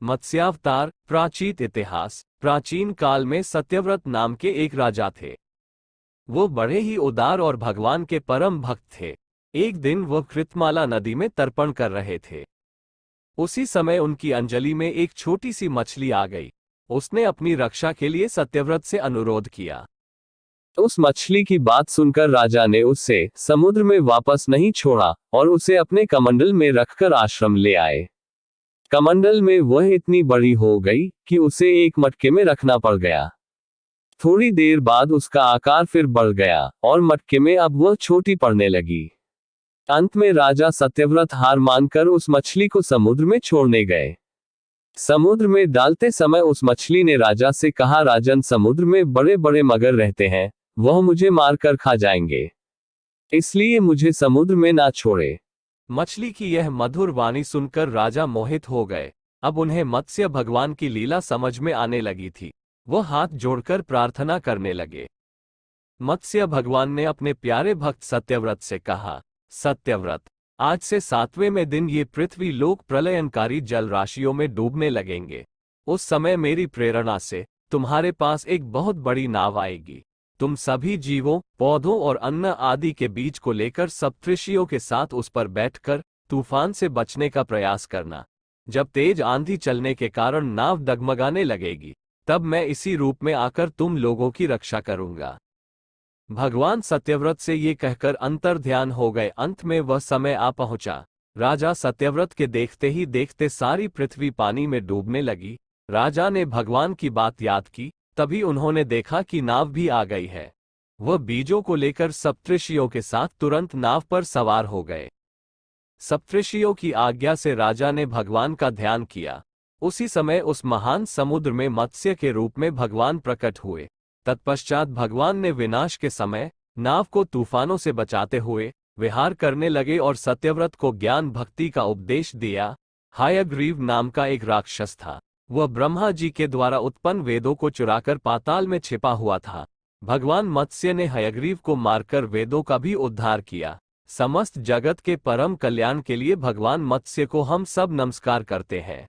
मत्स्यावतार। प्राचीन इतिहास। प्राचीन काल में सत्यव्रत नाम के एक राजा थे। वो बड़े ही उदार और भगवान के परम भक्त थे। एक दिन वह कृतमाला नदी में तर्पण कर रहे थे। उसी समय उनकी अंजलि में एक छोटी सी मछली आ गई। उसने अपनी रक्षा के लिए सत्यव्रत से अनुरोध किया। उस मछली की बात सुनकर राजा ने उसे समुद्र में वापस नहीं छोड़ा और उसे अपने कमंडल में रखकर आश्रम ले आए। कमंडल में वह इतनी बड़ी हो गई कि उसे एक मटके में रखना पड़ गया। थोड़ी देर बाद उसका आकार फिर बढ़ गया और मटके में अब वह छोटी पड़ने लगी। अंत में राजा सत्यव्रत हार मानकर उस मछली को समुद्र में छोड़ने गए। समुद्र में डालते समय उस मछली ने राजा से कहा, राजन, समुद्र में बड़े बड़े मगर रहते हैं, वह मुझे मारकर खा जाएंगे, इसलिए मुझे समुद्र में ना छोड़े। मछली की यह मधुर वाणी सुनकर राजा मोहित हो गए। अब उन्हें मत्स्य भगवान की लीला समझ में आने लगी थी। वो हाथ जोड़कर प्रार्थना करने लगे। मत्स्य भगवान ने अपने प्यारे भक्त सत्यव्रत से कहा, सत्यव्रत, आज से 7वें में दिन ये पृथ्वी लोक प्रलयनकारी जल राशियों में डूबने लगेंगे। उस समय मेरी प्रेरणा से तुम्हारे पास एक बहुत बड़ी नाव आएगी। तुम सभी जीवों, पौधों और अन्न आदि के बीज को लेकर सप्तऋषियों के साथ उस पर बैठकर तूफान से बचने का प्रयास करना। जब तेज आंधी चलने के कारण नाव डगमगाने लगेगी, तब मैं इसी रूप में आकर तुम लोगों की रक्षा करूंगा। भगवान सत्यव्रत से ये कहकर अंतर्ध्यान हो गए। अंत में वह समय आ पहुंचा। राजा सत्यव्रत के देखते ही देखते सारी पृथ्वी पानी में डूबने लगी। राजा ने भगवान की बात याद की। तभी उन्होंने देखा कि नाव भी आ गई है। वह बीजों को लेकर सप्तऋषियों के साथ तुरंत नाव पर सवार हो गए। सप्तऋषियों की आज्ञा से राजा ने भगवान का ध्यान किया। उसी समय उस महान समुद्र में मत्स्य के रूप में भगवान प्रकट हुए। तत्पश्चात भगवान ने विनाश के समय नाव को तूफानों से बचाते हुए विहार करने लगे और सत्यव्रत को ज्ञान भक्ति का उपदेश दिया। हयग्रीव नाम का एक राक्षस था। वह ब्रह्मा जी के द्वारा उत्पन्न वेदों को चुराकर पाताल में छिपा हुआ था। भगवान मत्स्य ने हयग्रीव को मारकर वेदों का भी उद्धार किया। समस्त जगत के परम कल्याण के लिए भगवान मत्स्य को हम सब नमस्कार करते हैं।